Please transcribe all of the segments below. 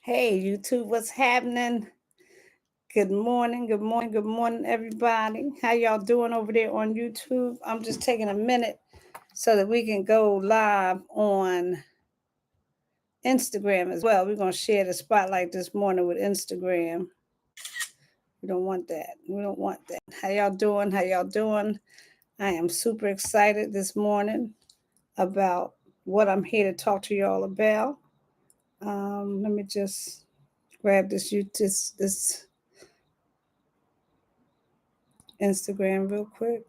Hey, YouTube, what's happening? Good morning, everybody. How y'all doing over there on YouTube? I'm just taking a minute so that we can go live on Instagram as well. We're going to share the spotlight this morning with Instagram. We don't want that. We don't want that. How y'all doing? How y'all doing? I am super excited this morning about what I'm here to talk to y'all about. Let me just grab this Instagram real quick.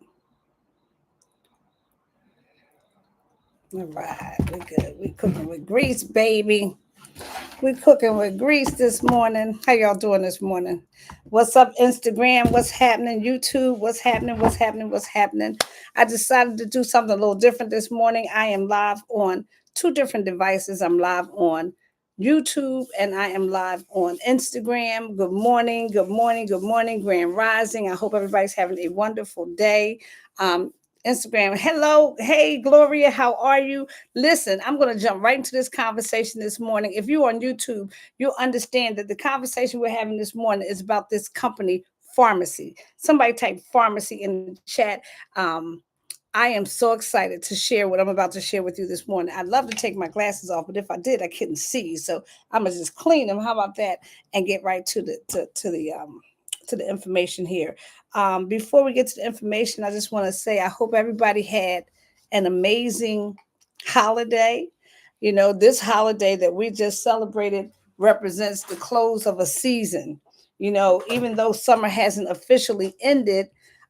All right, we good. We cooking with grease, baby. We cooking with grease this morning. How y'all doing this morning? What's up, Instagram? What's happening, YouTube? What's happening? What's happening? What's happening? I decided to do something a little different this morning. I am live on two different devices. I'm live on YouTube and I am live on Instagram. Good morning, good morning, good morning, Grand Rising. I hope everybody's having a wonderful day. Instagram. Hello. Hey, Gloria. How are you? Listen, I'm going to jump right into this conversation this morning. If you're on YouTube, you'll understand that the conversation we're having this morning is about this company, Farmasi. Somebody type Farmasi in the chat. I am so excited to share what I'm about to share with you this morning. I'd love to take my glasses off, but if I did, I couldn't see. So I'm gonna just clean them. How about that? And get right to the information here. Before we get to the information, I just want to say I hope everybody had an amazing holiday. You know, this holiday that we just celebrated represents the close of a season. You know, even though summer hasn't officially ended,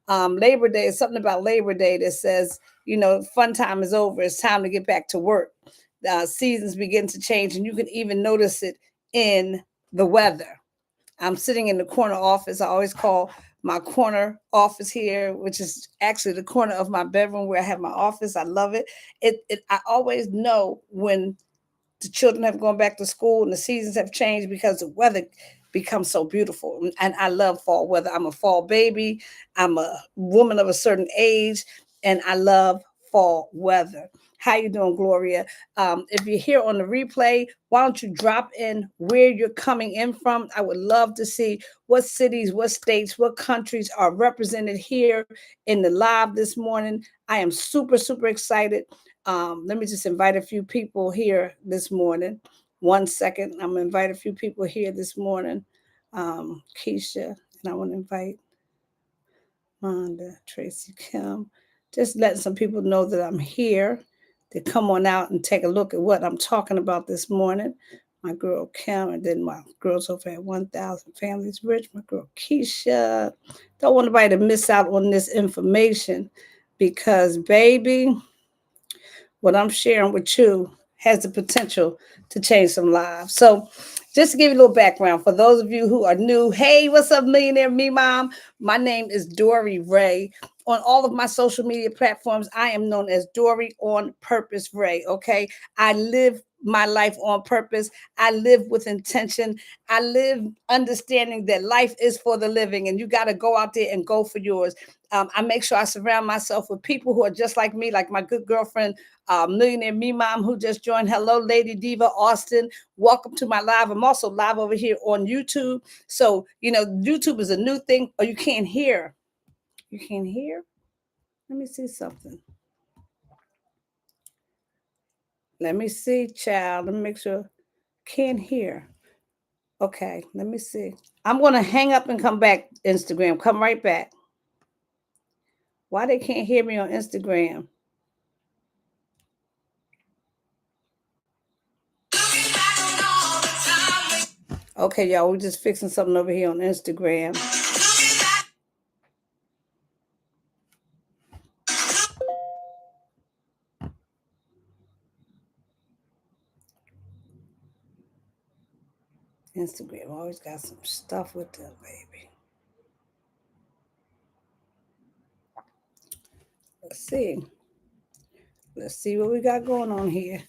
Labor Day is something about Labor Day that says, you know, fun time is over. It's time to get back to work. Seasons begin to change, and you can even notice it in the weather. I'm sitting in the corner office. I always call my corner office here, which is actually the corner of my bedroom where I have my office. I love it. I always know when the children have gone back to school and the seasons have changed because the weather becomes so beautiful. And I love fall weather. I'm a fall baby. I'm a woman of a certain age, and I love fall weather. How you doing, Gloria? If you're here on the replay, why don't you drop in where you're coming in from? I would love to see what cities, what states, what countries are represented here in the live this morning. I am super, super excited. Let me just invite a few people here this morning. 1 second. I'm going to invite a few people here this morning. Keisha, and I want to invite Wanda, Tracy, Kim. Just letting some people know that I'm here to come on out and take a look at what I'm talking about this morning. My girl Kim, and then my girls over at 1,000 Families Rich, my girl Keisha. Don't want anybody to miss out on this information because, baby, what I'm sharing with you has the potential to change some lives. So, just to give you a little background, for those of you who are new, hey, what's up, Millionaire Me Mom? My name is Dori Ray. On all of my social media platforms, I am known as Dori on Purpose Ray. Okay, I live my life on purpose. I live with intention. I live understanding that life is for the living, and you got to go out there and go for yours. I make sure I surround myself with people who are just like me, like my good girlfriend, Millionaire Me Mom, who just joined. Hello, Lady Diva Austin. Welcome to my live. I'm also live over here on YouTube. So, you know, YouTube is a new thing, or you can't hear. You can't hear? Let me see something. Let me see, child. Let me make sure. Can't hear. Okay, let me see. I'm going to hang up and come back, Instagram. Come right back. Why they can't hear me on Instagram? Okay, y'all, we're just fixing something over here on Instagram. Instagram always got some stuff with them, baby. Let's see. Let's see what we got going on here.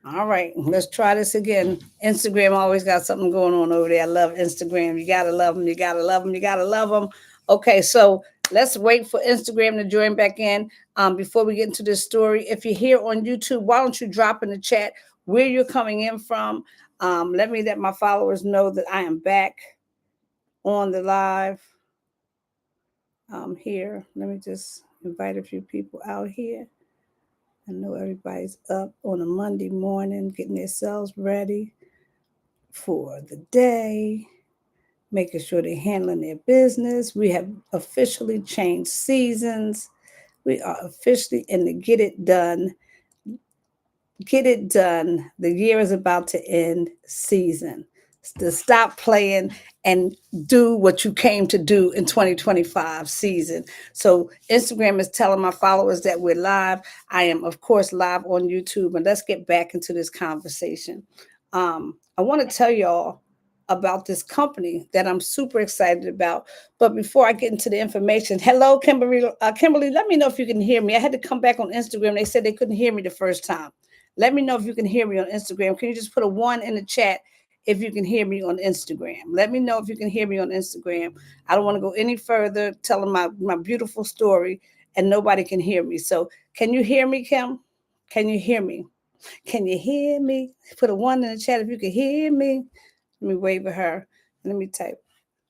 All right, let's try this again. Instagram always got something going on over there. I love Instagram. You gotta love them. You gotta love them. You gotta love them. Okay, so let's wait for Instagram to join back in before we get into this story. If you're here on YouTube, why don't you drop in the chat where you're coming in from? Let me let my followers know that I am back on the live here. Let me just invite a few people out here. I know everybody's up on a Monday morning, getting themselves ready for the day, making sure they're handling their business. We have officially changed seasons. We are officially in the get it done. Get it done. The year is about to end season. To stop playing and do what you came to do in 2025 season. So Instagram is telling my followers that we're live. I am, of course, live on YouTube. And let's get back into this conversation. I want to tell y'all about this company that I'm super excited about. But before I get into the information, hello, Kimberly. Kimberly, let me know if you can hear me. I had to come back on Instagram. They said they couldn't hear me the first time. Let me know if you can hear me on Instagram. Can you just put a 1 in the chat if you can hear me on Instagram? Let me know if you can hear me on Instagram. I don't want to go any further telling my beautiful story and nobody can hear me. So can you hear me, Kim? Can you hear me? Can you hear me? Put a 1 in the chat if you can hear me. Let me wave at her. Let me type.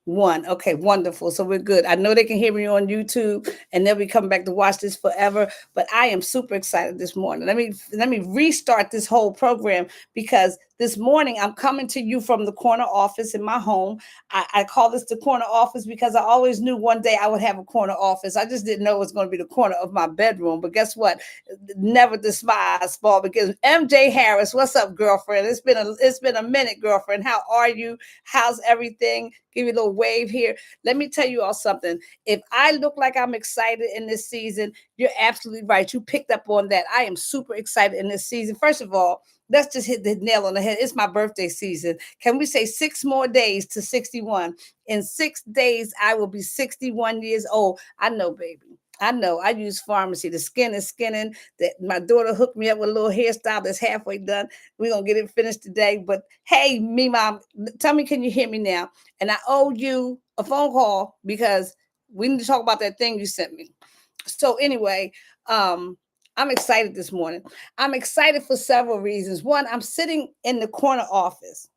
1. Okay, wonderful. So we're good. I know they can hear me on YouTube and they'll be coming back to watch this forever. But I am super excited this morning. Let me restart this whole program because this morning I'm coming to you from the corner office in my home. I call this the corner office because I always knew one day I would have a corner office. I just didn't know it was going to be the corner of my bedroom. But guess what? Never despise small because MJ Harris, what's up, girlfriend? It's been a minute, girlfriend. How are you? How's everything? Give you a little wave here. Let me tell you all something. If I look like I'm excited in this season, you're absolutely right. You picked up on that. I am super excited in this season. First of all, let's just hit the nail on the head. It's my birthday season. Can we say 6 more days to 61? In 6 days, I will be 61 years old. I know, baby. I know. I use Farmasi. The skin is skinning. That my daughter hooked me up with a little hairstyle that's halfway done. We're gonna get it finished today. But hey, me mom, tell me, can you hear me now? And I owe you a phone call because we need to talk about that thing you sent me. So anyway, I'm excited this morning. I'm excited for several reasons. One, I'm sitting in the corner office.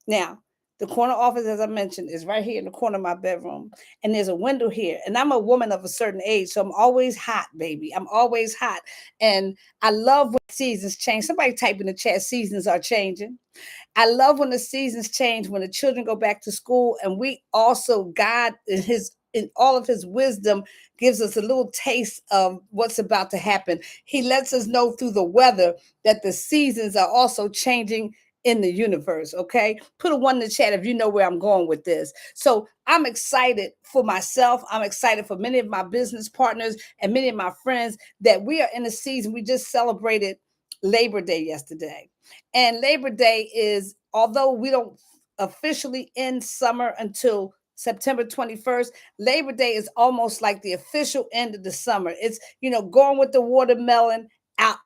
Now, the corner office, as I mentioned, is right here in the corner of my bedroom. And there's a window here. And I'm a woman of a certain age, so I'm always hot, baby. I'm always hot. And I love when seasons change. Somebody type in the chat, seasons are changing. I love when the seasons change, when the children go back to school, and we also, God in all of his wisdom, gives us a little taste of what's about to happen. He lets us know through the weather that the seasons are also changing in the universe. Okay, put a 1 in the chat if you know where I'm going with this. So I'm excited for myself. I'm excited for many of my business partners and many of my friends that we are in a season. We just celebrated Labor Day yesterday. And Labor Day is, although we don't officially end summer until September 21st, Labor Day is almost like the official end of the summer. It's, going with the watermelon, out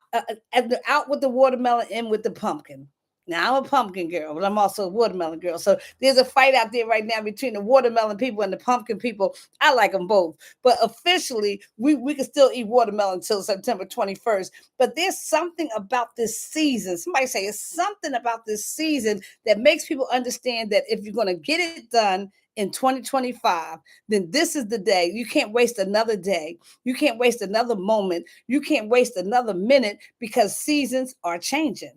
with the watermelon, in with the pumpkin. Now, I'm a pumpkin girl, but I'm also a watermelon girl. So there's a fight out there right now between the watermelon people and the pumpkin people. I like them both. But officially, we can still eat watermelon until September 21st. But there's something about this season. Somebody say it's something about this season that makes people understand that if you're going to get it done in 2025, then this is the day. You can't waste another day. You can't waste another moment. You can't waste another minute because seasons are changing.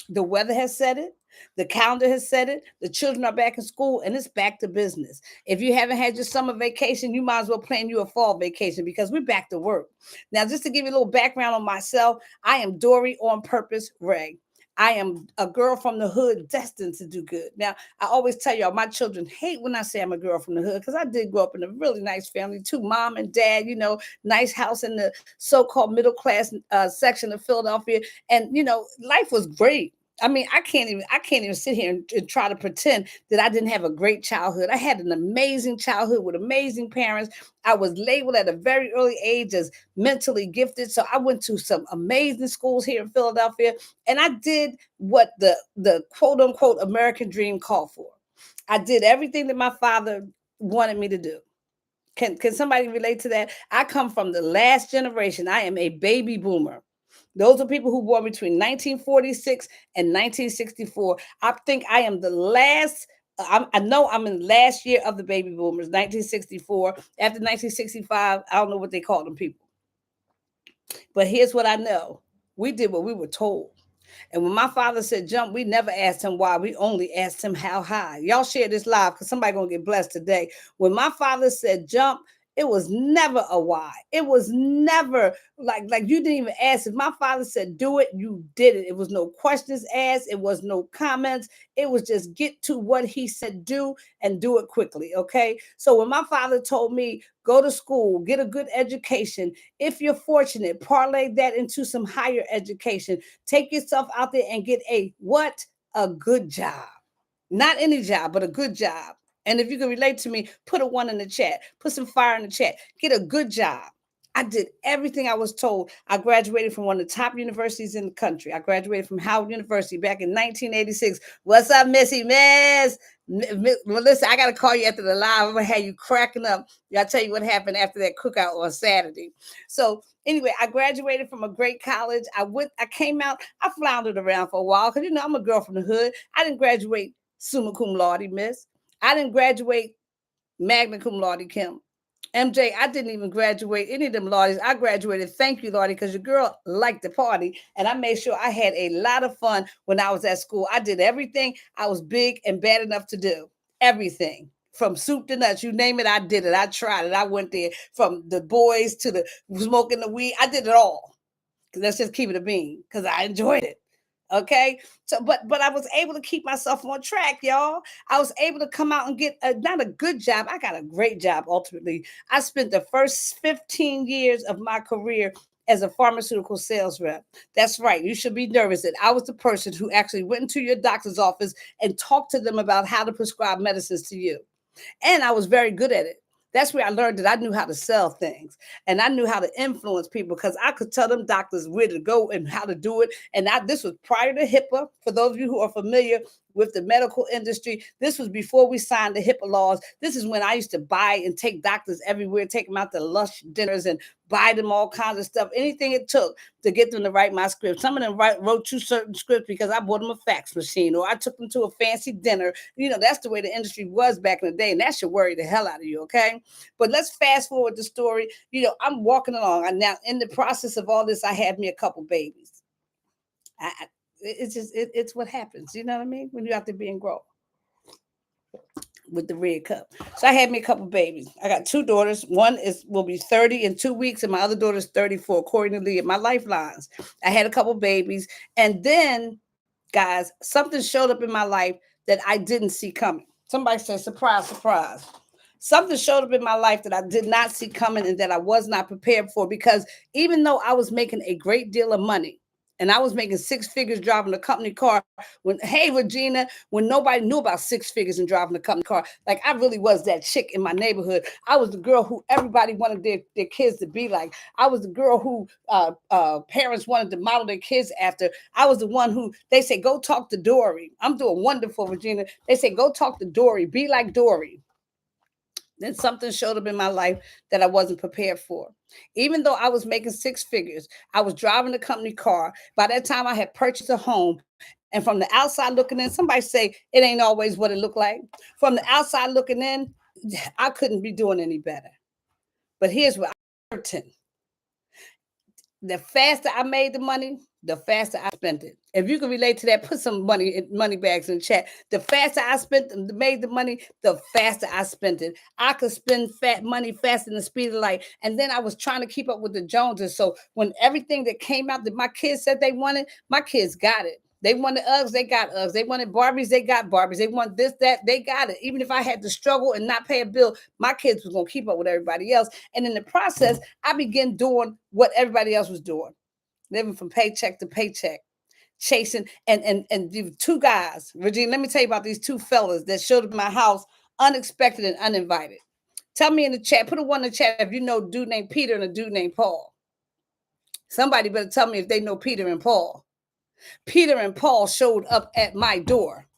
The weather has said it. The calendar has said it. The children are back in school and it's back to business. If you haven't had your summer vacation, you might as well plan you a fall vacation because we're back to work. Now, just to give you a little background on myself, I am Dori on purpose Ray. I am a girl from the hood destined to do good. Now, I always tell y'all, my children hate when I say I'm a girl from the hood because I did grow up in a really nice family too. Mom and dad, nice house in the so-called middle class section of Philadelphia. And, life was great. I mean, I can't even sit here and try to pretend that I didn't have a great childhood. I had an amazing childhood with amazing parents. I was labeled at a very early age as mentally gifted. So I went to some amazing schools here in Philadelphia, and I did what the quote unquote American dream called for. I did everything that my father wanted me to do. Can somebody relate to that? I come from the last generation. I am a baby boomer. Those are people who born between 1946 and 1964. I think I am the last. I know I'm in the last year of the baby boomers, 1964. After 1965, I don't know what they call them people. But here's what I know. We did what we were told. And when my father said jump, we never asked him why. We only asked him how high. Y'all share this live because somebody gonna get blessed today. When my father said jump, it was never a why. It was never like you didn't even ask. If my father said do it, you did it. It was no questions asked. It was no comments. It was just get to what he said do and do it quickly. Okay. So when my father told me go to school, get a good education, if you're fortunate, parlay that into some higher education, take yourself out there and get a what? A good job. Not any job, but a good job. And if you can relate to me, put a one in the chat. Put some fire in the chat. Get a good job. I did everything I was told. I graduated from one of the top universities in the country. I graduated from Howard University back in 1986. What's up, Missy Miss? Melissa, I got to call you after the live. I'm going to have you cracking up. I'll tell you what happened after that cookout on Saturday. So anyway, I graduated from a great college. I came out. I floundered around for a while because, I'm a girl from the hood. I didn't graduate summa cum laude, miss. I didn't graduate magna cum laude, Kim. MJ, I didn't even graduate any of them laudes. I graduated, thank you, Lordy, because your girl liked the party. And I made sure I had a lot of fun when I was at school. I did everything I was big and bad enough to do. Everything. From soup to nuts, you name it, I did it. I tried it. I went there from the boys to the smoking the weed. I did it all. Let's just keep it a bean because I enjoyed it. Okay. So, but I was able to keep myself on track, y'all. I was able to come out and get not a good job. I got a great job. Ultimately, I spent the first 15 years of my career as a pharmaceutical sales rep. That's right. You should be nervous that I was the person who actually went into your doctor's office and talked to them about how to prescribe medicines to you. And I was very good at it. That's where I learned that I knew how to sell things and I knew how to influence people because I could tell them doctors where to go and how to do it. And this was prior to HIPAA. For those of you who are familiar with the medical industry, this was before we signed the HIPAA laws. This is when I used to buy and take doctors everywhere, take them out to lush dinners and buy them all kinds of stuff, anything it took to get them to write my script. Some of them wrote 2 certain scripts because I bought them a fax machine or I took them to a fancy dinner. That's the way the industry was back in the day, and that should worry the hell out of you, okay? But let's fast forward the story. I'm walking along. And now in the process of all this, I had me a couple babies. It's what happens. You know what I mean? When you're out there being grown with the red cup. So I had me a couple babies. I got 2 daughters. One will be 30 in 2 weeks, and my other daughter's 34, according to Lee at my lifelines. I had a couple babies. And then, guys, something showed up in my life that I didn't see coming. Somebody said, surprise, surprise. Something showed up in my life that I did not see coming and that I was not prepared for, because even though I was making a great deal of money, and I was making 6 figures driving a company car hey, Regina, when nobody knew about 6 figures and driving a company car, like I really was that chick in my neighborhood. I was the girl who everybody wanted their kids to be like. I was the girl who parents wanted to model their kids after. I was the one who they say, go talk to Dori. I'm doing wonderful, Regina. They say, go talk to Dori. Be like Dori. Then something showed up in my life that I wasn't prepared for. Even though I was making 6 figures, I was driving a company car. By that time, I had purchased a home. And from the outside looking in, somebody say it ain't always what it looked like. From the outside looking in, I couldn't be doing any better. But here's what I'm certain. The faster I made the money, the faster I spent it. If you can relate to that, put some money bags in the chat. The faster I made the money, the faster I spent it. I could spend money faster than the speed of light. And then I was trying to keep up with the Joneses. So when everything that came out that my kids said they wanted, my kids got it. They wanted Uggs, they got Uggs. They wanted Barbies, they got Barbies. They want this, that, they got it. Even if I had to struggle and not pay a bill, my kids was going to keep up with everybody else. And in the process, I began doing what everybody else was doing, living from paycheck to paycheck, chasing. And the 2 guys, Regina, let me tell you about these 2 fellas that showed up in my house unexpected and uninvited. Tell me in the chat, put a 1 in the chat if you know a dude named Peter and a dude named Paul. Somebody better tell me if they know Peter and Paul. Peter and Paul showed up at my door.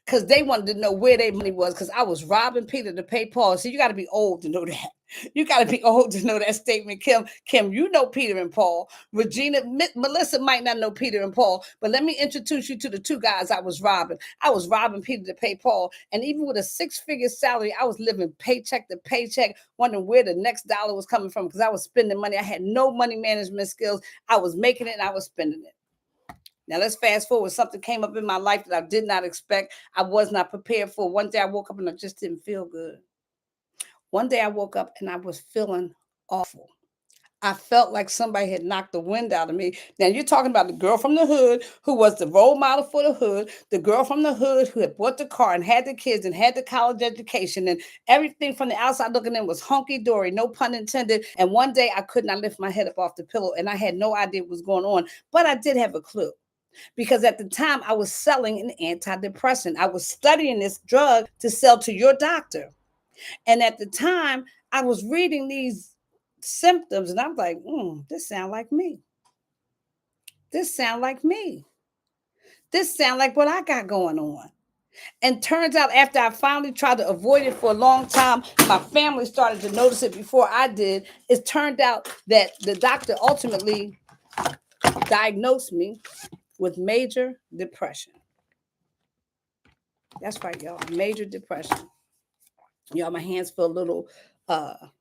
because they wanted to know where their money was, because I was robbing Peter to pay Paul. So you got to be old to know that. You got to be old to know that statement, Kim. Kim, you know Peter and Paul. Regina, Melissa might not know Peter and Paul, but let me introduce you to the two guys I was robbing. I was robbing Peter to pay Paul, and even with a six-figure salary, I was living paycheck to paycheck, wondering where the next dollar was coming from, because I was spending money. I had no money management skills. I was making it and I was spending it. Now let's fast forward. Something came up in my life that I did not expect. I was not prepared for. One day I woke up and I just didn't feel good. One day I woke up and I was feeling awful. I felt like somebody had knocked the wind out of me. Now you're talking about the girl from the hood who was the role model for the hood, the girl from the hood who had bought the car and had the kids and had the college education, and everything from the outside looking in was hunky dory, no pun intended. And one day I could not lift my head up off the pillow and I had no idea what was going on, but I did have a clue, because at the time I was selling an antidepressant. I was studying this drug to sell to your doctor. And at the time I was reading these symptoms and I'm like, this sound like me. This sound like me. This sound like what I got going on. And turns out after I finally tried to avoid it for a long time, my family started to notice it before I did. It turned out that the doctor ultimately diagnosed me with major depression. That's right, y'all. Major depression. Y'all, my hands feel a little,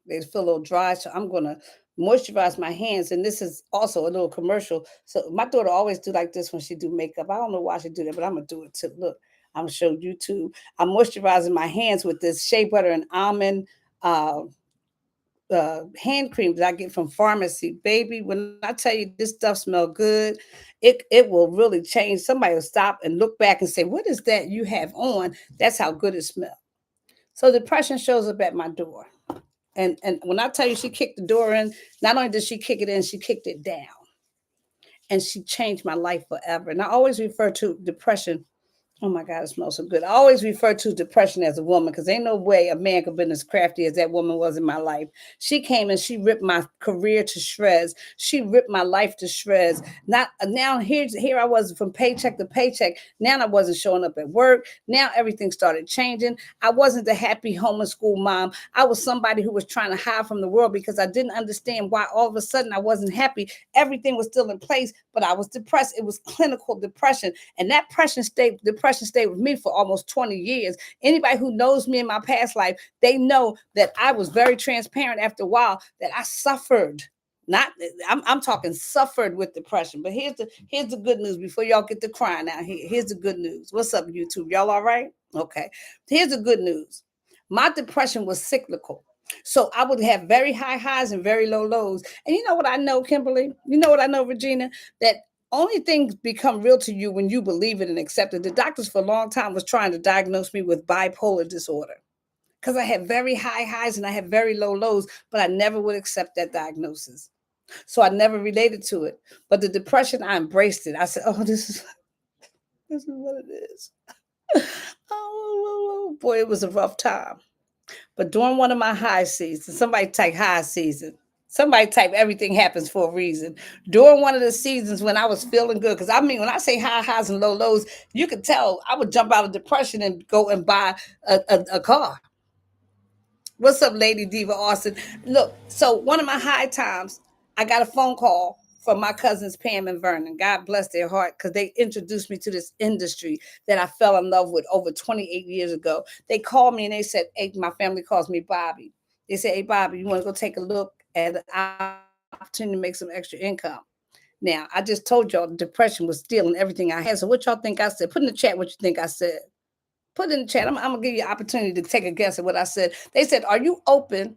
they feel a little dry. So I'm going to moisturize my hands. And this is also a little commercial. So my daughter always do like this when she do makeup. I don't know why she do that, but I'm going to do it too. Look, I'm going to show you too. I'm moisturizing my hands with this shea butter and almond hand cream that I get from Farmasi. Baby, when I tell you this stuff smell good, it will really change. Somebody will stop and look back and say, what is that you have on? That's how good it smells. So depression shows up at my door. And when I tell you she kicked the door in, not only did she kick it in, she kicked it down. And she changed my life forever. And I always refer to depression. Oh my God, it smells so good. I always refer to depression as a woman, because ain't no way a man could have been as crafty as that woman was in my life. She came and she ripped my career to shreds. She ripped my life to shreds. Not now, here I was from paycheck to paycheck. Now I wasn't showing up at work. Now everything started changing. I wasn't the happy homeschool mom. I was somebody who was trying to hide from the world because I didn't understand why all of a sudden I wasn't happy. Everything was still in place, but I was depressed. It was clinical depression. And that depression stayed with me for almost 20 years. Anybody who knows me in my past life, they know that I was very transparent after a while, that I suffered. Not, I'm talking suffered with depression. But here's the good news before y'all get to crying out here. Here's the good news. What's up, YouTube? Y'all all right? Okay. Here's the good news. My depression was cyclical. So I would have very high highs and very low lows. And you know what I know, Kimberly? You know what I know, Regina? That only things become real to you when you believe it and accept it. The doctors for a long time was trying to diagnose me with bipolar disorder, because I had very high highs and I had very low lows, but I never would accept that diagnosis. So I never related to it. But the depression, I embraced it. I said, oh, this is what it is. Oh, boy, it was a rough time. But during one of my high seasons, somebody type high season. Somebody type everything happens for a reason. During one of the seasons when I was feeling good, because I mean, when I say high highs and low lows, you could tell I would jump out of depression and go and buy a car. What's up, Lady Diva Austin? Look, so one of my high times, I got a phone call from my cousins Pam and Vernon. God bless their heart, because they introduced me to this industry that I fell in love with over 28 years ago. They called me and they said, hey, my family calls me Bobby. They said, hey, Bobby, you want to go take a look at an opportunity to make some extra income? Now, I just told y'all depression was stealing everything I had. So what y'all think I said? Put in the chat what you think I said. Put in the chat. I'm going to give you an opportunity to take a guess at what I said. They said, are you open?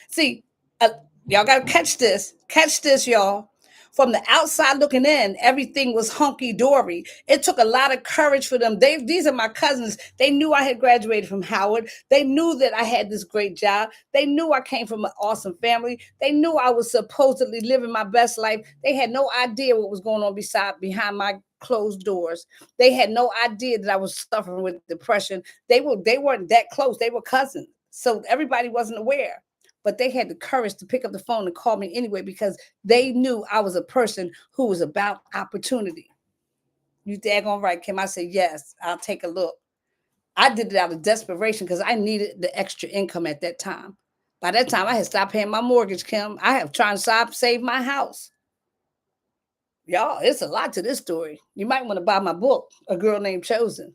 See, y'all got to catch this. Catch this, y'all. From the outside looking in, everything was hunky-dory. It took a lot of courage for them. These are my cousins. They knew I had graduated from Howard. They knew that I had this great job. They knew I came from an awesome family. They knew I was supposedly living my best life. They had no idea what was going on behind my closed doors. They had no idea that I was suffering with depression. They weren't that close. They were cousins. So everybody wasn't aware. But they had the courage to pick up the phone and call me anyway, because they knew I was a person who was about opportunity. You daggone right, Kim. I said, yes, I'll take a look. I did it out of desperation because I needed the extra income at that time. By that time, I had stopped paying my mortgage, Kim. I have trying to stop save my house. Y'all, it's a lot to this story. You might want to buy my book, A Girl Named Chosen.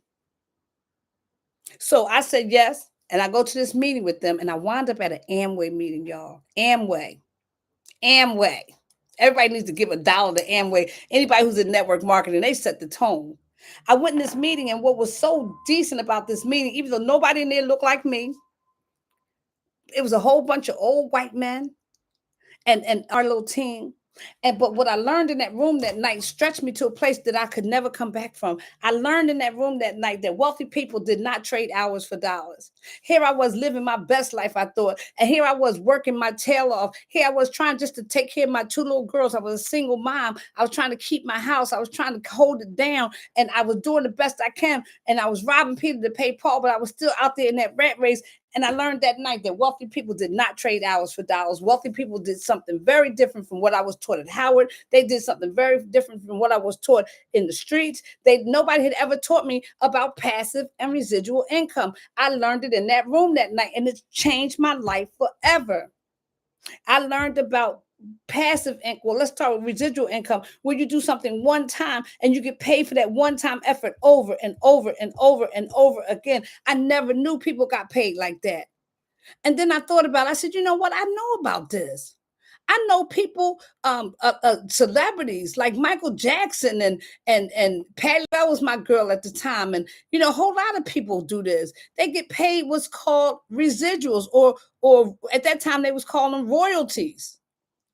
So I said yes, and I go to this meeting with them, and I wound up at an Amway meeting, y'all. Amway. Everybody needs to give $1 to Amway. Anybody who's in network marketing, they set the tone. I went in this meeting, and what was so decent about this meeting, even though nobody in there looked like me, it was a whole bunch of old white men and our little team. But what I learned in that room that night stretched me to a place that I could never come back from. I learned in that room that night that wealthy people did not trade hours for dollars. Here I was living my best life, I thought, and here I was working my tail off. Here I was trying just to take care of my 2 little girls. I was a single mom. I was trying to keep my house. I was trying to hold it down, and I was doing the best I can. And I was robbing Peter to pay Paul, but I was still out there in that rat race. And I learned that night that wealthy people did not trade hours for dollars. Wealthy people did something very different from what I was taught at Howard. They did something very different from what I was taught in the streets. Nobody had ever taught me about passive and residual income. I learned it in that room that night, and it's changed my life forever. I learned about passive income. Well, let's talk about residual income, where you do something one time and you get paid for that one-time effort over and over and over and over again. I never knew people got paid like that. And then I thought about it. I said, you know what? I know about this. I know people, celebrities like Michael Jackson and Patty LaBelle was my girl at the time, and a whole lot of people do this. They get paid what's called residuals, or at that time they was calling them royalties.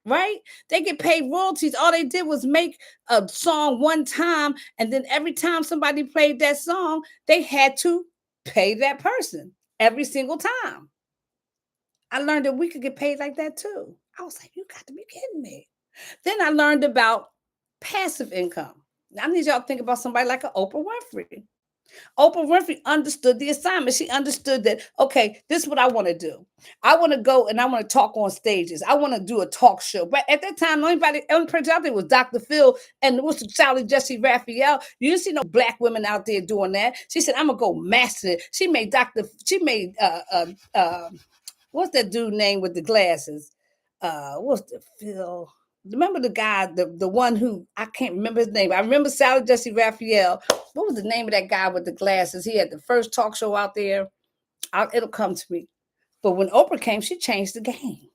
Right? They get paid royalties. All they did was make a song one time, and then every time somebody played that song, they had to pay that person every single time. I learned that we could get paid like that too. I was like, you got to be kidding me. Then I learned about passive income. Now I need y'all to think about somebody like an Oprah Winfrey. Oprah Winfrey understood the assignment. She understood that, okay, this is what I want to do. I want to go and I want to talk on stages. I want to do a talk show. But at that time, the only person out there was Dr. Phil and was Sally Jesse Raphael. You didn't see no black women out there doing that. She said, I'm going to go master it. She made what's that dude name with the glasses? What's the Phil? Remember the guy, the one who I can't remember his name. I remember Sally Jesse Raphael. What was the name of that guy with the glasses? He had the first talk show out there. It'll come to me. But when Oprah came, she changed the game.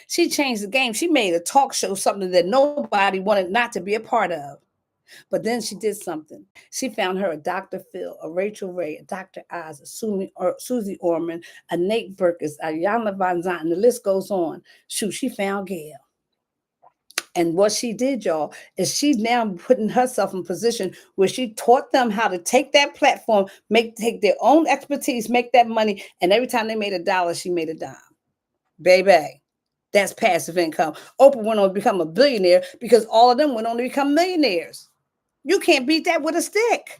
She changed the game. She made a talk show something that nobody wanted not to be a part of. But then she did something. She found her a Dr. Phil, a Rachel Ray, a Dr. Oz, a Susie Orman, a Nate Burkus, a Yana Van Zandt, and the list goes on. Shoot, she found Gail. And what she did, y'all, is she's now putting herself in a position where she taught them how to take that platform, take their own expertise, make that money. And every time they made $1, she made a dime. Baby, that's passive income. Oprah went on to become a billionaire because all of them went on to become millionaires. You can't beat that with a stick.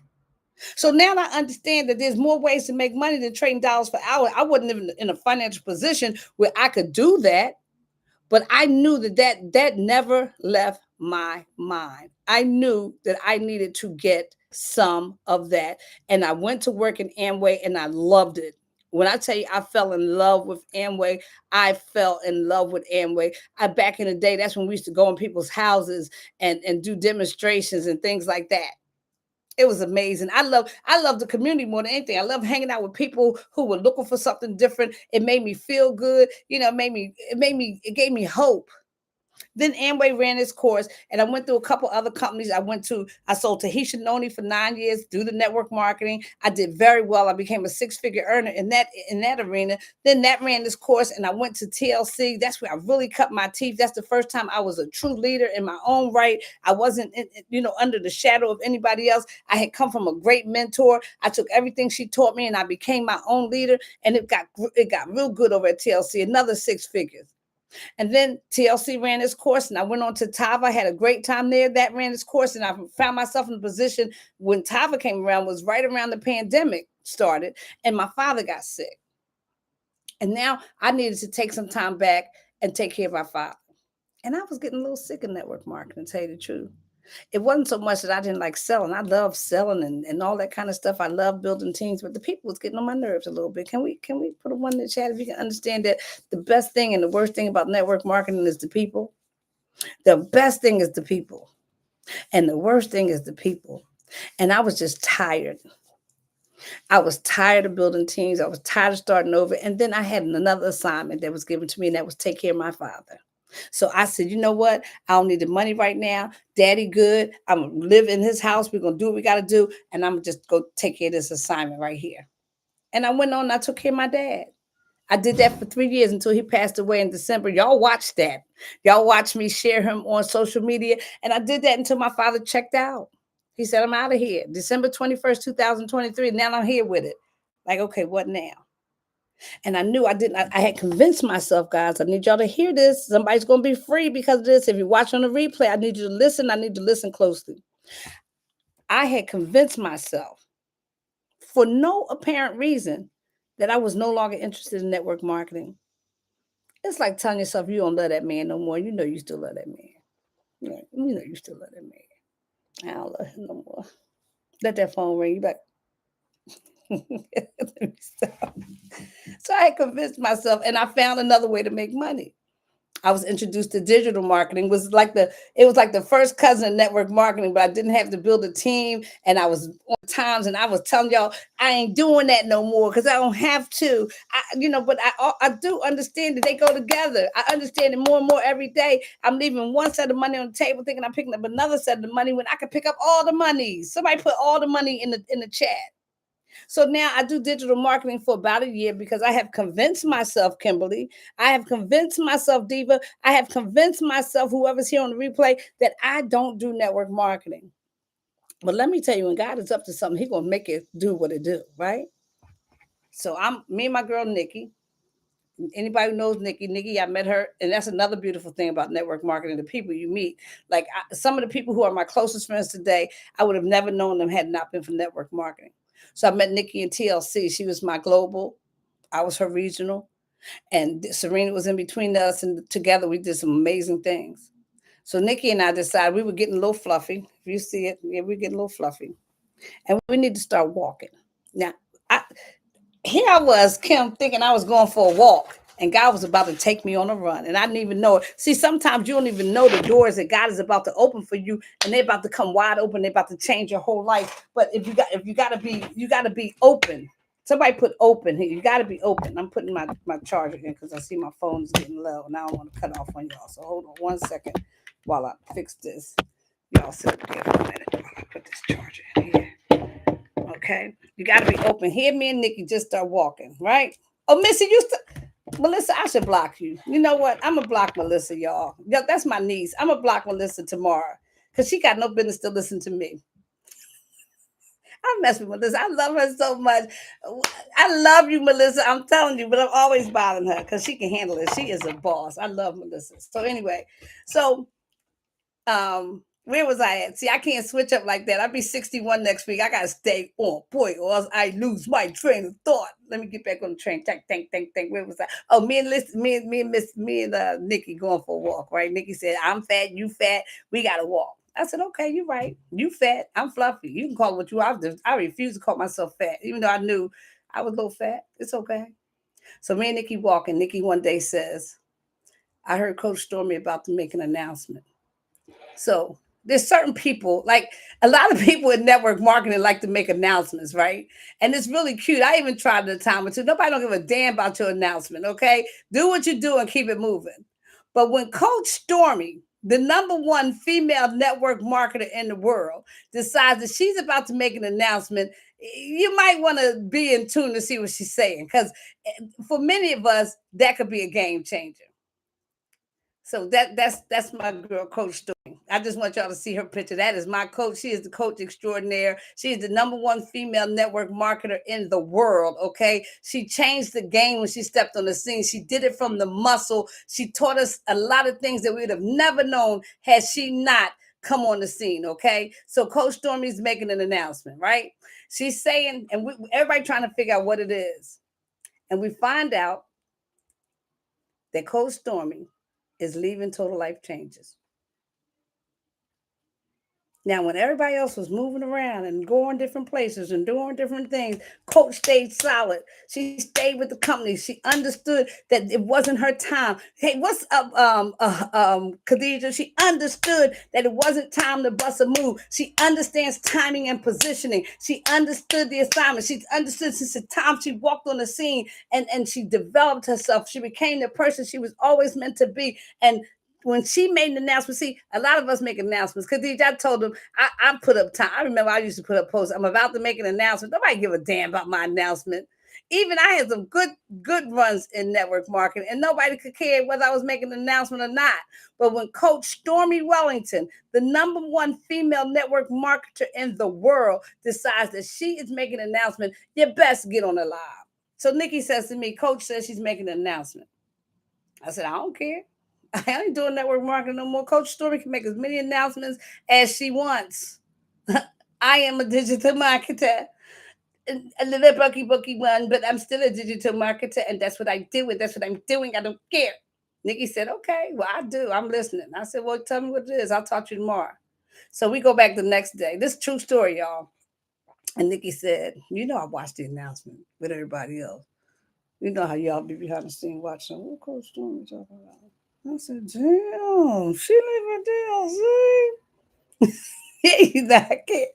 So now I understand that there's more ways to make money than trading dollars for hours. I wasn't even in a financial position where I could do that. But I knew that never left my mind. I knew that I needed to get some of that. And I went to work in Amway and I loved it. When I tell you I fell in love with Amway, I fell in love with Amway. Back in the day, that's when we used to go in people's houses and do demonstrations and things like that. It was amazing. I love the community more than anything. I love hanging out with people who were looking for something different. It made me feel good. It gave me hope. Then Amway ran its course, and I went through a couple other companies. I sold Tahitian Noni for 9 years through the network marketing. I did very well. I became a 6-figure earner in that arena. Then that ran this course, and I went to TLC. That's where I really cut my teeth. That's the first time I was a true leader in my own right. I wasn't, under the shadow of anybody else. I had come from a great mentor. I took everything she taught me, and I became my own leader. And it got real good over at TLC. Another 6 figures. And then TLC ran its course, and I went on to Tava. I had a great time there. That ran its course, and I found myself in a position when Tava came around, was right around the pandemic started, and my father got sick. And now I needed to take some time back and take care of my father. And I was getting a little sick of network marketing, to tell you the truth. It wasn't so much that I didn't like selling. I love selling and all that kind of stuff. I love building teams, but the people was getting on my nerves a little bit. Can we put a one in the chat if you can understand that the best thing and the worst thing about network marketing is the people? The best thing is the people. And the worst thing is the people. And I was just tired. I was tired of building teams. I was tired of starting over. And then I had another assignment that was given to me, and that was take care of my father. So I said, you know what? I don't need the money right now. Daddy good. I'm gonna live in his house. We're gonna do what we gotta do. And I'm gonna just go take care of this assignment right here. And I went on and I took care of my dad. I did that for 3 years until he passed away in December. Y'all watched that. Y'all watched me share him on social media. And I did that until my father checked out. He said, I'm out of here. December 21st, 2023. Now I'm here with it. Like, okay, what now? And I knew I didn't, I had convinced myself, guys, I need y'all to hear this. Somebody's going to be free because of this. If you watch on the replay, I need you to listen. I need to listen closely. I had convinced myself for no apparent reason that I was no longer interested in network marketing. It's like telling yourself you don't love that man no more. You know you still love that man. You know you still love that man. I don't love him no more. Let that phone ring. You like, let me stop. So I had convinced myself, and I found another way to make money. I was introduced to digital marketing. It was like the first cousin of network marketing, but I didn't have to build a team, and I was on times, and I was telling y'all I ain't doing that no more because I don't have to. But I do understand that they go together. I understand it more and more every day. I'm leaving one set of money on the table, thinking I'm picking up another set of money when I can pick up all the money. Somebody put all the money in the chat. So now I do digital marketing for about a year because I have convinced myself, Kimberly, I have convinced myself, Diva, I have convinced myself, whoever's here on the replay, that I don't do network marketing. But let me tell you, when God is up to something, He's gonna make it do what it do, right? So me and my girl Nikki. Anybody who knows Nikki, I met her, and that's another beautiful thing about network marketing. The people you meet, like some of the people who are my closest friends today, I would have never known them had not been for network marketing. So I met Nikki in TLC. She was my global, I was her regional, and Serena was in between us, and together we did some amazing things. So Nikki and I decided we were getting a little fluffy. If you see it, yeah, we're getting a little fluffy, and we need to start walking. Now, I, here I was, Kim, thinking I was going for a walk, and God was about to take me on a run, and I didn't even know it. See, sometimes you don't even know the doors that God is about to open for you, and they're about to come wide open. They're about to change your whole life. But if you gotta be open. Somebody put open here. You gotta be open. I'm putting my charger in because I see my phone is getting low, and I don't want to cut off on y'all. So hold on one second while I fix this. Y'all sit there for a minute while I put this charger in here. Okay, you got to be open. Here, me and Nikki just start walking, right? Oh, Missy, Melissa, I should block you. You know what? I'm gonna block Melissa, y'all. That's my niece. I'm gonna block Melissa tomorrow because she got no business to listen to me. I mess with Melissa. I love her so much. I love you, Melissa. I'm telling you, but I'm always bothering her because she can handle it. She is a boss. I love Melissa. So anyway, so where was I at? See, I can't switch up like that. I'll be 61 next week. I gotta stay on point, or else I lose my train of thought. Let me get back on the train. Think. Where was I? Oh, me and Nikki going for a walk, right? Nikki said, I'm fat, you fat, we gotta walk. I said, okay, you're right. You fat, I'm fluffy. You can call it what you are. I refuse to call myself fat, even though I knew I was a little fat. It's okay. So me and Nikki walking. Nikki one day says, I heard Coach Stormy about to make an announcement. So there's certain people, like a lot of people in network marketing like to make announcements, right? And it's really cute. I even tried it a time or two. Nobody don't give a damn about your announcement, okay? Do what you do and keep it moving. But when Coach Stormy, the number one female network marketer in the world, decides that she's about to make an announcement, you might want to be in tune to see what she's saying. Because for many of us, that could be a game changer. So that's my girl, Coach Stormy. I just want y'all to see her picture. That is my coach. She is the coach extraordinaire. She is the number one female network marketer in the world. Okay, she changed the game when she stepped on the scene. She did it from the muscle. She taught us a lot of things that we would have never known had she not come on the scene. Okay, so Coach Stormy's making an announcement, right? She's saying, and everybody trying to figure out what it is, and we find out that Coach Stormy is leaving Total Life Changes. Now, when everybody else was moving around and going different places and doing different things, Coach stayed solid. She stayed with the company. She understood that it wasn't her time. Hey, what's up, Khadija? She understood that it wasn't time to bust a move. She understands timing and positioning. She understood the assignment. She understood since the time she walked on the scene and she developed herself. She became the person she was always meant to be. And when she made an announcement, see, a lot of us make announcements. Because I told them, I put up time. I remember I used to put up posts. I'm about to make an announcement. Nobody give a damn about my announcement. Even I had some good runs in network marketing, and nobody could care whether I was making an announcement or not. But when Coach Stormy Wellington, the number one female network marketer in the world, decides that she is making an announcement, you best get on the live. So Nikki says to me, Coach says she's making an announcement. I said, I don't care. I ain't doing network marketing no more. Coach Story can make as many announcements as she wants. I am a digital marketer. A little bookie one, but I'm still a digital marketer, and that's what I do, and that's what I'm doing. I don't care. Nikki said, okay, well, I do. I'm listening. I said, well, tell me what it is. I'll talk to you tomorrow. So we go back the next day. This is true story, y'all. And Nikki said, you know, I watched the announcement with everybody else. You know how y'all be behind the scene watching. What Coach Stormy talking about? I said, damn, she leaving DLC. He's not kidding.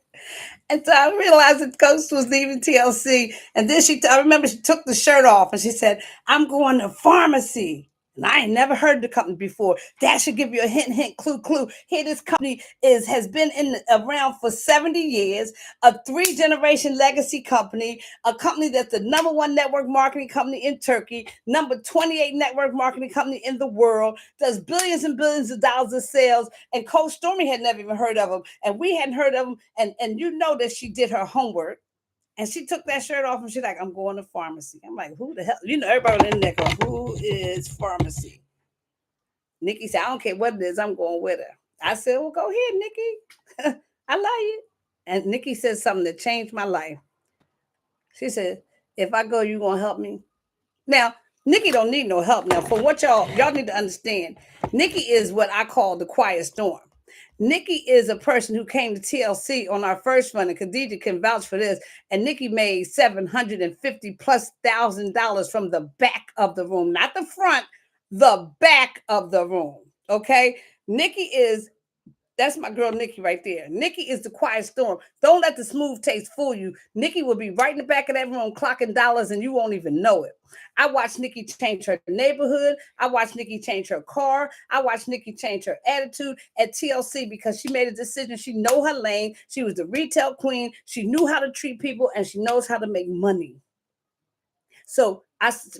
And so I realized that Coach was leaving TLC. And then I remember she took the shirt off and she said, I'm going to Farmasi. And I ain't never heard the company before. That should give you a hint, hint, clue, clue. Here, this company has been around for 70 years, a 3-generation legacy company, a company that's the number one network marketing company in Turkey, number 28 network marketing company in the world, does billions and billions of dollars of sales. And Coach Stormy had never even heard of them, and we hadn't heard of them. And you know that she did her homework. And she took that shirt off and she's like, I'm going to Farmasi. I'm like, who the hell? You know, everybody in there going, who is Farmasi? Nikki said, I don't care what it is, I'm going with her. I said, well, go ahead, Nikki. I love you. And Nikki said something that changed my life. She said, if I go, you gonna help me? Now, Nikki don't need no help now. For what y'all need to understand, Nikki is what I call the quiet storm. Nikki is a person who came to TLC on our first run, and Khadija can vouch for this. And Nikki made $750,000+ from the back of the room, not the front, the back of the room. Okay, Nikki is that's my girl Nikki right there. Nikki is the quiet storm. Don't let the smooth taste fool you. Nikki will be right in the back of that room clocking dollars and you won't even know it. I watched Nikki change her neighborhood. I watched Nikki change her car. I watched Nikki change her attitude at TLC because she made a decision. She know her lane. She was the retail queen. She knew how to treat people and she knows how to make money. So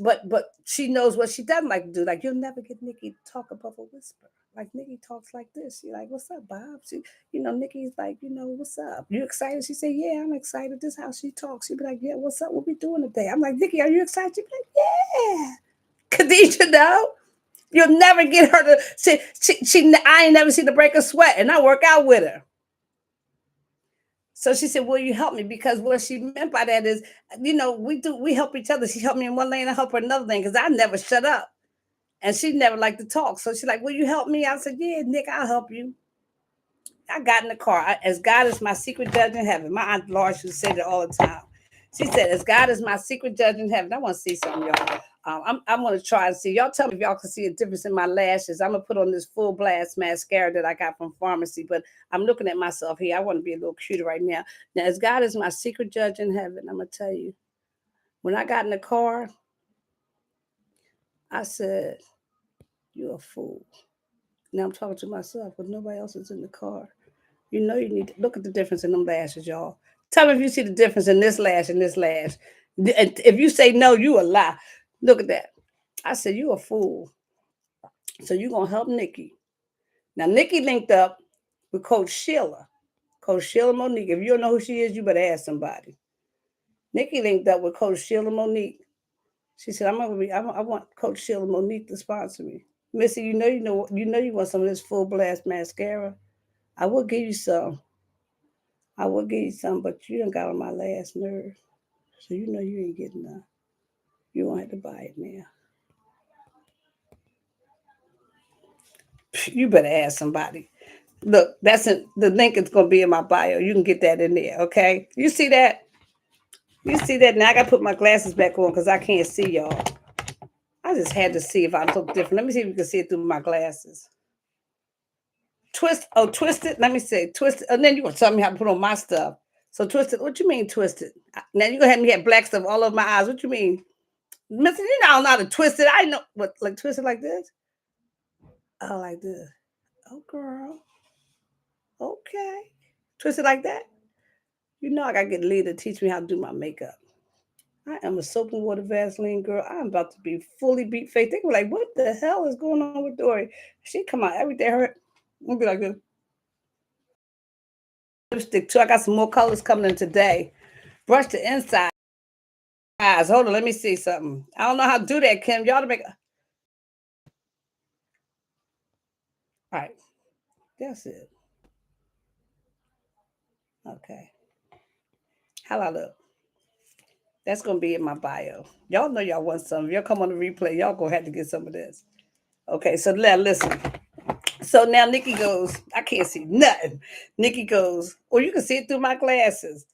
but she knows what she doesn't like to do. Like you'll never get Nikki to talk above a whisper. Like Nikki talks like this. She like, what's up, Bob? Nikki's like, what's up? You excited? She said, yeah, I'm excited. This is how she talks. She'd be like, yeah, what's up? What we doing today? I'm like, Nikki, are you excited? She'd be like, yeah. Khadija, no. You'll never get her to. I ain't never seen her break a sweat, and I work out with her. So she said, will you help me? Because what she meant by that is, we help each other. She helped me in one lane, I help her another lane because I never shut up. And she never liked to talk. So she's like, will you help me? I said, yeah, Nick, I'll help you. I got in the car. As God is my secret judge in heaven. My Aunt Laura used to say that all the time. She said, as God is my secret judge in heaven. I want to see something, y'all. I'm going to try and see. Y'all tell me if y'all can see a difference in my lashes. I'm going to put on this full blast mascara that I got from Farmasi. But I'm looking at myself here. I want to be a little cuter right now. Now, as God is my secret judge in heaven, I'm going to tell you. When I got in the car, I said, you're a fool. Now I'm talking to myself, but nobody else is in the car. You need to look at the difference in them lashes, y'all. Tell me if you see the difference in this lash and this lash. If you say no, you a lie. Look at that. I said, you a fool. So you going to help Nikki. Now, Nikki linked up with Coach Sheila. Coach Sheila Monique. If you don't know who she is, you better ask somebody. Nikki linked up with Coach Sheila Monique. She said, I want Coach Sheila Monique to sponsor me. Missy, you want some of this full blast mascara. I will give you some. I will give you some, but you done got on my last nerve. So you know you ain't getting none. You won't have to buy it now. You better ask somebody. Look, that's it. The link is gonna be in my bio. You can get that in there. Okay. You see that? You see that? Now I gotta put my glasses back on because I can't see y'all. I just had to see if I look different. Let me see if you can see it through my glasses. Twisted. Let me say twisted. And then you're gonna tell me how to put on my stuff. So twisted. What you mean twisted? Now you're gonna have me have black stuff all over my eyes. What you mean? Mister, you know I don't know how to twist it. I know what like twisted like this. Oh, like this. Oh girl. Okay. Twist it like that. You know I gotta get Lee to teach me how to do my makeup. I am a soap and water Vaseline girl. I'm about to be fully beat face. They were like, what the hell is going on with Dori? She come out every day. Her I'll be like this. Lipstick too. I got some more colors coming in today. Brush the inside eyes. Hold on, let me see something. I don't know how to do that, Kim. Y'all to make all right. That's it. Okay. How I look? That's gonna be in my bio. Y'all know y'all want some. If y'all come on the replay, y'all gonna have to get some of this. Okay, so now listen. So now Nikki goes, I can't see nothing. Nikki goes, oh, you can see it through my glasses.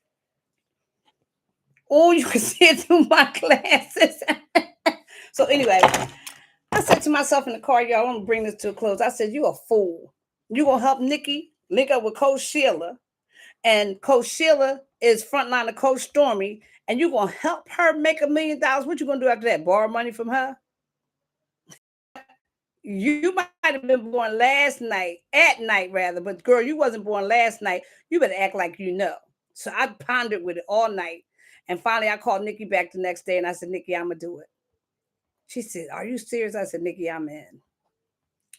Oh, you can see it through my glasses. So anyway, I said to myself in the car, y'all, I'm gonna bring this to a close. I said, you a fool. You gonna help Nikki link up with Coach Sheila, and Coach Sheila is frontline of Coach Stormy, and you gonna help her make $1,000,000. What you gonna do after that? Borrow money from her? You might have been born last night, at night rather, but girl, you wasn't born last night. You better act like you know. So I pondered with it all night. And finally I called Nikki back the next day and I said, Nikki, I'm gonna do it. She said, are you serious? I said, Nikki, I'm in.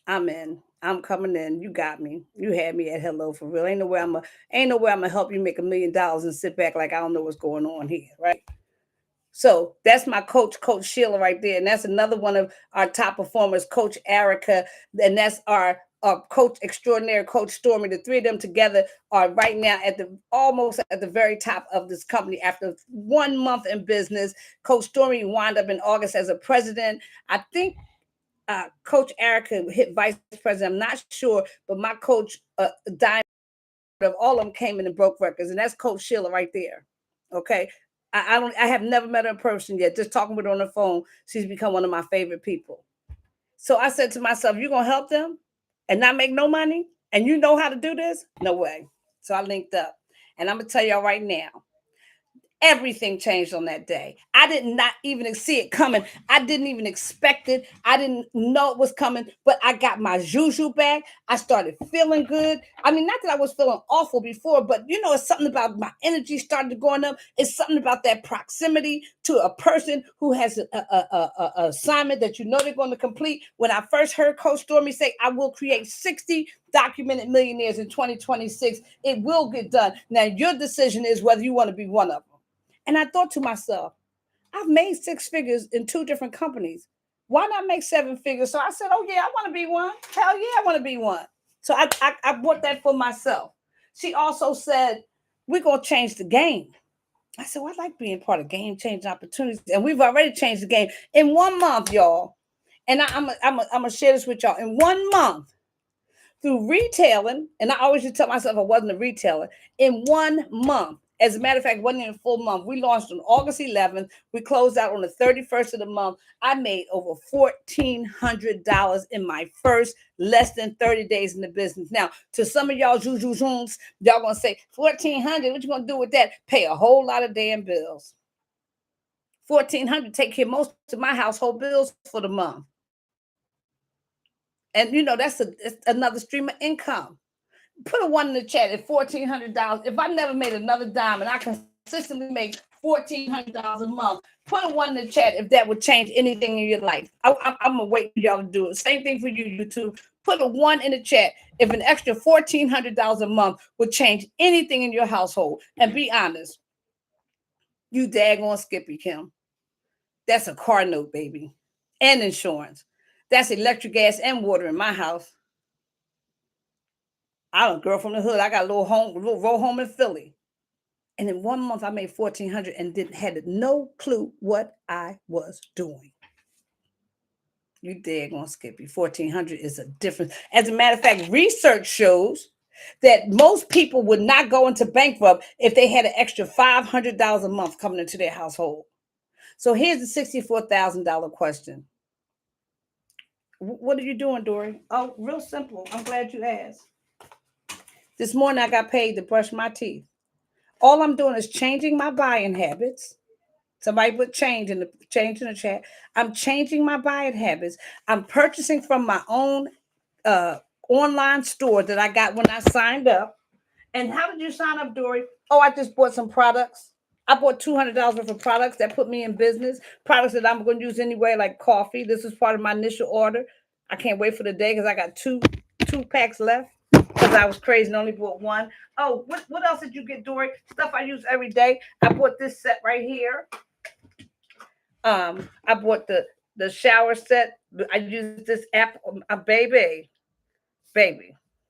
I'm in. I'm coming in. You got me. You had me at hello for real. Ain't no way I'm gonna help you make $1,000,000 and sit back like I don't know what's going on here, right? So that's my Coach Sheila right there. And that's another one of our top performers, Coach Erica. And that's our coach extraordinaire, Coach Stormy. The three of them together are right now at the almost at the very top of this company after 1 month in business. Coach Stormy wound up in August as a president. I think Coach Erica hit vice president. I'm not sure, but my coach Diamond of all of them came in and broke records, and that's Coach Sheila right there. Okay. I have never met her in person yet. Just talking with her on the phone, she's become one of my favorite people. So I said to myself, "You gonna help them and not make no money? And you know how to do this? No way." So I linked up, and I'm gonna tell y'all right now, everything changed on that day. I did not even see it coming. I didn't even expect it. I didn't know it was coming, but I got my juju back. I started feeling good. I mean, not that I was feeling awful before, but you know, it's something about my energy started going up. It's something about that proximity to a person who has a assignment that you know they're going to complete. When I first heard Coach Stormy say, I will create 60 documented millionaires in 2026, it will get done. Now, your decision is whether you want to be one of them. And I thought to myself, I've made 6 figures in 2 different companies. Why not make 7 figures? So I said, oh, yeah, I want to be one. Hell yeah, I want to be one. So I bought that for myself. She also said, we're going to change the game. I said, well, I like being part of game changing opportunities. And we've already changed the game in 1 month, y'all. And I'm going to share this with y'all. In 1 month, through retailing, and I always just tell myself I wasn't a retailer, in 1 month. As a matter of fact, it wasn't even a full month. We launched on August 11th. We closed out on the 31st of the month. I made over $1,400 in my first less than 30 days in the business. Now, to some of y'all juju zooms, y'all gonna say, 1,400, what you gonna do with that? Pay a whole lot of damn bills. 1,400 take care of most of my household bills for the month. And you know, that's another stream of income. Put a one in the chat at $1,400. If I never made another dime and I consistently make $1,400 a month, put a one in the chat if that would change anything in your life. I'm gonna wait for y'all to do it. Same thing for you, YouTube. Put a one in the chat if an extra $1,400 a month would change anything in your household. And be honest, you daggone Skippy, Kim. That's a car note, baby, and insurance. That's electric, gas, and water in my house. I'm a girl from the hood. I got a little row home in Philly. And in 1 month, I made 1,400 and had no clue what I was doing. You daggone Skippy. 1,400 is a difference. As a matter of fact, research shows that most people would not go into bankrupt if they had an extra $500 a month coming into their household. So here's the $64,000 question. What are you doing, Dori? Oh, real simple. I'm glad you asked. This morning I got paid to brush my teeth. All I'm doing is changing my buying habits. Somebody put change in the chat. I'm changing my buying habits. I'm purchasing from my own uh, online store that I got when I signed up. And how did you sign up, Dori? Oh, I just bought some products. I bought $200 worth of products that put me in business. Products that I'm going to use anyway, like coffee. This is part of my initial order. I can't wait for the day because I got two packs left because I was crazy and only bought one. Oh, what else did you get, Dori? Stuff I use every day. I bought this set right here. I bought the shower set. I use this app, baby.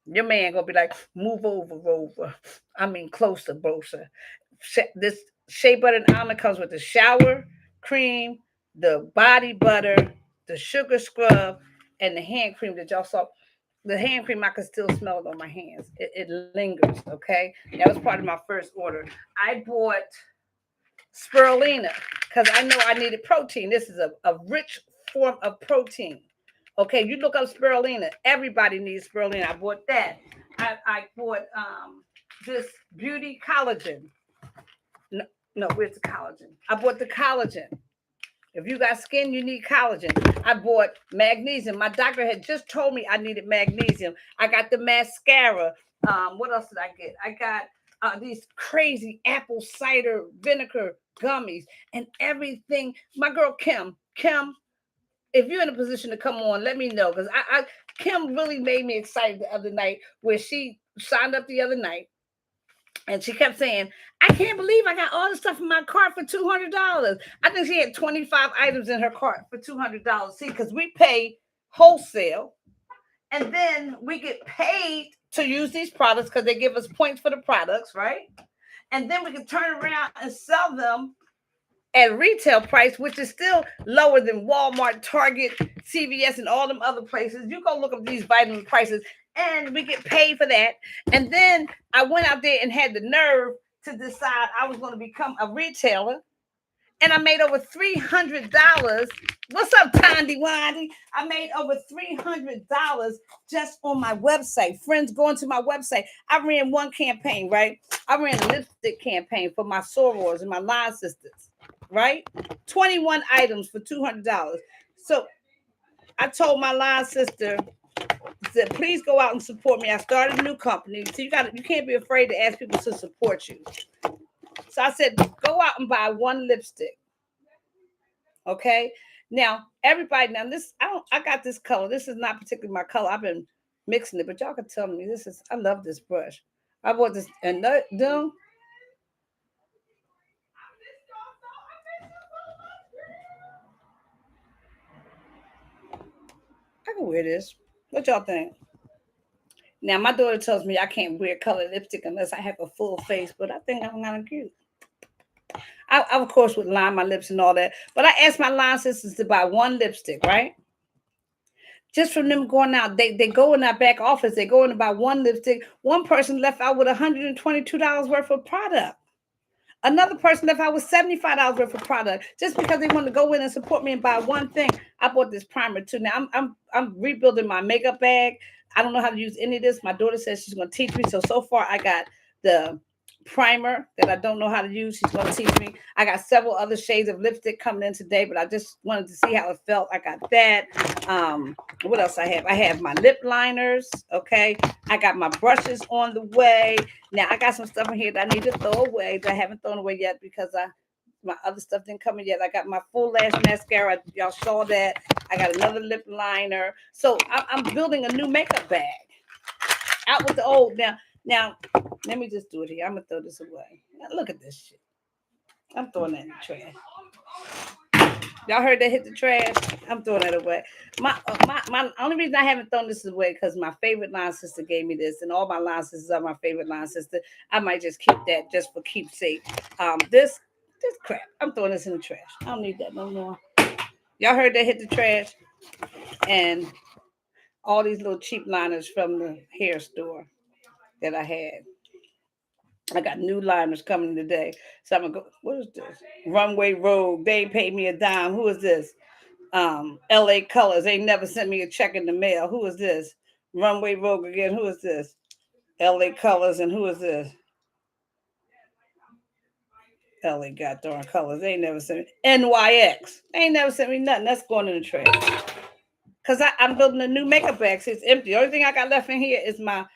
Your man gonna be like, move over, Rover. I mean, closer, closer. This shea butter and almond comes with the shower cream, the body butter, the sugar scrub, and the hand cream that y'all saw. The hand cream, I can still smell it on my hands. It lingers, okay? That was part of my first order. I bought spirulina because I know I needed protein. This is a rich form of protein. Okay, you look up spirulina. Everybody needs spirulina. I bought that. I bought this beauty collagen. No, no, where's the collagen? I bought the collagen. If you got skin, you need collagen. I bought magnesium. My doctor had just told me I needed magnesium. I got the mascara. What else did I get? I got these crazy apple cider vinegar gummies and everything. My girl Kim, if you're in a position to come on, let me know because Kim really made me excited the other night where she signed up the other night. And she kept saying, I can't believe I got all this stuff in my cart for $200. I think she had 25 items in her cart for $200. See, because we pay wholesale and then we get paid to use these products because they give us points for the products, right? And then we can turn around and sell them at retail price, which is still lower than Walmart, Target, CVS, and all them other places. You go look up these vitamin prices, and we get paid for that. And then I went out there and had the nerve to decide I was going to become a retailer, and I made over $300. What's up, Tandy Wandy? I made over $300 just on my website. Friends going to my website. I ran one campaign, right? I ran a lipstick campaign for my sorors and my line sisters, right? 21 items for $200. So I told my line sister, said, please go out and support me. I started a new company. So you can't be afraid to ask people to support you. So I said, go out and buy one lipstick. Okay. Now everybody, I got this color. This is not particularly my color. I've been mixing it, but y'all can tell me I love this brush. I bought this and then I can wear this. What y'all think? Now my daughter tells me I can't wear colored lipstick unless I have a full face, but I think I'm kind of cute. I of course would line my lips and all that, but I asked my line sisters to buy one lipstick, right? Just from them going out, they go in our back office, they go in to buy one lipstick. One person left out with $122 worth of product. Another person left out with $75 worth of product just because they wanted to go in and support me and buy one thing. I bought this primer too. Now I'm rebuilding my makeup bag. I don't know how to use any of this. My daughter says she's going to teach me. So far I got the primer that I don't know how to use. She's going to teach me. I got several other shades of lipstick coming in today, but I just wanted to see how it felt. I got that. What else I have? I have my lip liners. Okay. I got my brushes on the way. Now I got some stuff in here that I need to throw away that I haven't thrown away yet because my other stuff didn't come in yet. I got my full lash mascara. Y'all saw that. I got another lip liner. So I'm building a new makeup bag. Out with the old. Now, let me just do it here. I'm gonna throw this away. Now, look at this shit. I'm throwing that in the trash. Y'all heard that hit the trash? I'm throwing that away. My only reason I haven't thrown this away because my favorite line sister gave me this, and all my line sisters are my favorite line sister. I might just keep that just for keepsake. This crap. I'm throwing this in the trash. I don't need that no more. Y'all heard that hit the trash? And all these little cheap liners from the hair store. that I had. I got new liners coming today. So I'm gonna go. What is this? Runway Road. They ain't paid me a dime. Who is this? LA Colors. They never sent me a check in the mail. Who is this? Runway Road again. Who is this? LA Colors. And who is this? LA Goddamn Colors. They ain't never sent me. NYX. They ain't never sent me nothing. That's going in the trash. Cause I'm building a new makeup bag. So it's empty. The only thing I got left in here is my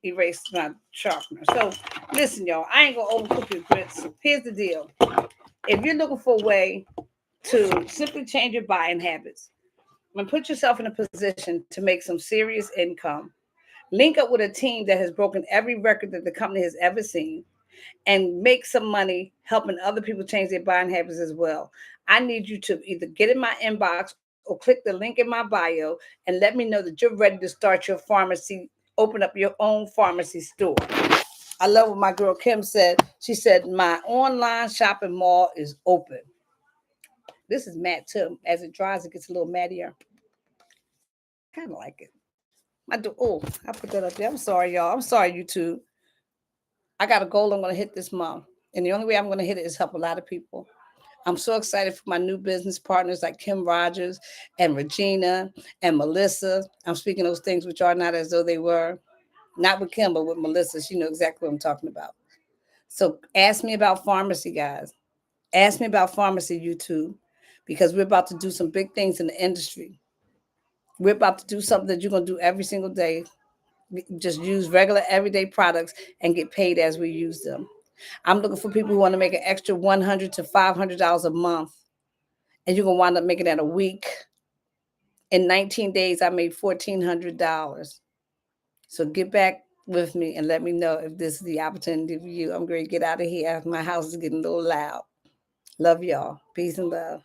erase, my sharpener. So listen, y'all, I ain't gonna overcook your grits. Here's the deal. If you're looking for a way to simply change your buying habits and put yourself in a position to make some serious income, link up with a team that has broken every record that the company has ever seen, and make some money helping other people change their buying habits as well. I need you to either get in my inbox or click the link in my bio and let me know that you're ready to start your pharmacy, open up your own pharmacy store. I love what my girl Kim said. She said, my online shopping mall is open. This is matte too. As it dries, it gets a little mattier. I kind of like it. I put that up there. I'm sorry, y'all. I'm sorry, YouTube. I got a goal I'm going to hit this month. And the only way I'm going to hit it is help a lot of people. I'm so excited for my new business partners like Kim Rogers and Regina and Melissa. I'm speaking those things which are not as though they were. Not with Kim, but with Melissa. She knows exactly what I'm talking about. So ask me about pharmacy, guys. Ask me about pharmacy, YouTube, because we're about to do some big things in the industry. We're about to do something that you're going to do every single day. Just use regular everyday products and get paid as we use them. I'm looking for people who want to make an extra $100 to $500 a month, and you're going to wind up making that a week. In 19 days, I made $1,400. So get back with me and let me know if this is the opportunity for you. I'm going to get out of here. My house is getting a little loud. Love y'all. Peace and love.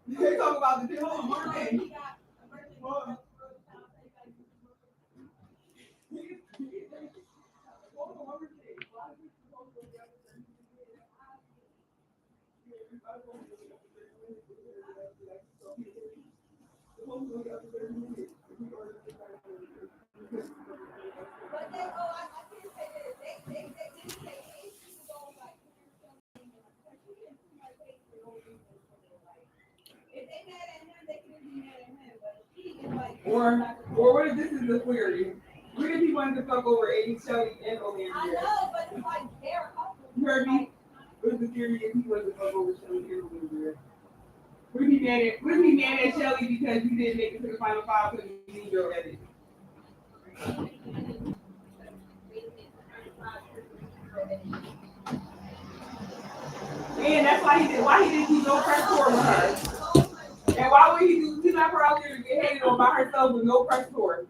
They talk about the whole birthday. Or what if this is the query? What if he wanted to fuck over 80 Shelly and Omi? I know, but it's like they're couple. You heard me? What if the theory is he wanted to fuck over Shelly and Omi? What if he mad at Shelly because you didn't make it to the final five because you need your edit? And that's why he didn't keep no press tour with her. And why would he do kidnap her out there to get hated on by herself with no press tour?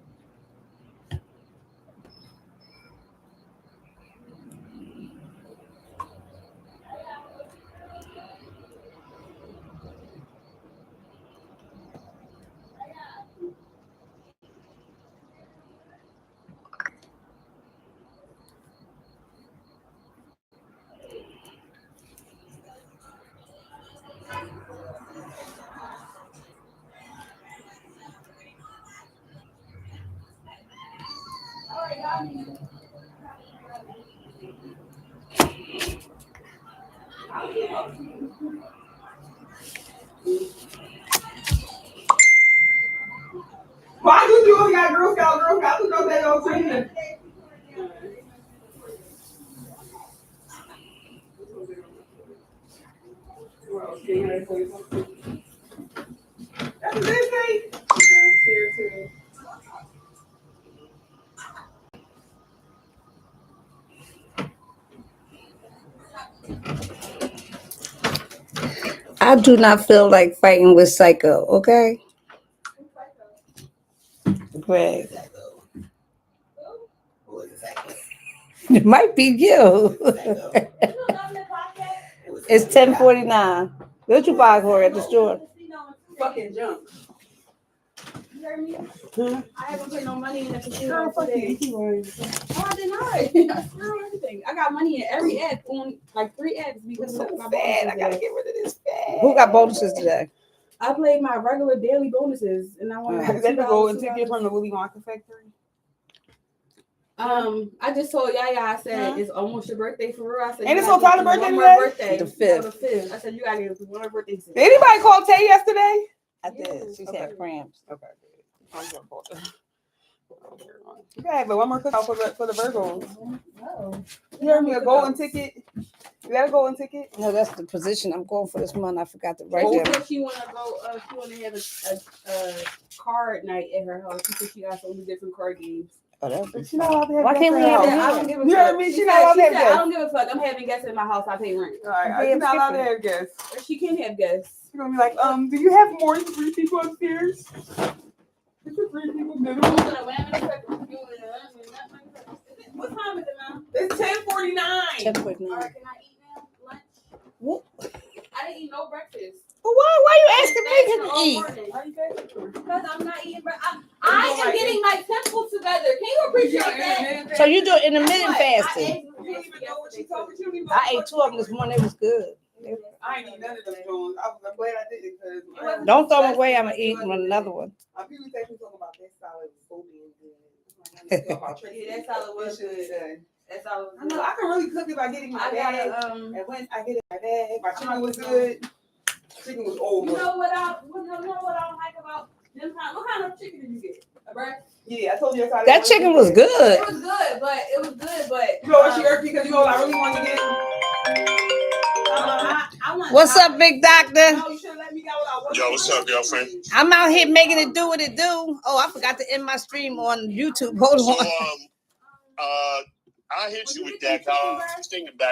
Why you only got Girl Scout? Who knows that old thing? That's what they say. Yeah, I do not feel like fighting with Psycho, okay? Greg. It might be you. It's 10:49. What you buy for at the store? fucking junk. You heard me? I haven't put no money in the casino Girl, fuck today. you. Oh, I did not. I screw everything. I got money in every app on like 3 apps because of my Bad. I bonuses. gotta get rid of this bad. Who got bonuses today? I played my regular daily bonuses and I won. Is that the golden ticket from the Willy Wonka factory? I just told Yaya, I said, it's almost your birthday for real. I said, And it's on Tyler's birthday today? The 5th. The 5th. I said, you gotta get one more birthday. Did anybody call Tay yesterday? I did. She had cramps. Okay. I'm gonna call her. You gotta have one more cookout for the Virgos. Oh. You heard me, a golden ticket. You got a golden ticket? No, that's the position I'm going for this month. I forgot to write She down. said she wanna go. She wanna have a card night at her house. She said she got so many different card games. Oh, that's She not allowed to have Why guests can't we at her have house. it? I don't give a You fuck. heard me? She She not allowed to said, have I guests. don't give a fuck. I'm having guests in my house. I pay rent. All right, she's not allowed to have guests. She can have guests. She's gonna be like, do you have more than 3 people upstairs? Is it 3 people minimum? What time is it now? It's 10:49. 10:49. All right, can I eat now? Lunch? What? I didn't eat no breakfast. Well, why you asking me to eat? Why you fasting? Because I'm not eating breakfast. I am getting my temples together. Can you appreciate that? So you do intermittent fasting? You don't even know what she told me. You don't even know I ate what 2 of them this morning. It was good. I ain't eat none of them Jones. I'm glad I didn't because Don't throw them away. I'm gonna eat another one. people say we talking about that salad was so damn good. Yeah, that salad was good. That salad was I know good. I can really cook it by getting my I bag. got And when I get it my bag, my chicken was good. Chicken was over. You know what I don't like about them kind? What kind of chicken did you get? A breast? Yeah, I told you that's That chicken was good. It was good, but You know what she heard because you know what I really want to get. I want. What's up, big doctor? No, you should have let me know what I wanted. Yo, what's up, girlfriend? I'm out here making it do what it do. Oh, I forgot to end my stream on YouTube. Hold So, on. I'll hit you with that. I was thinking back.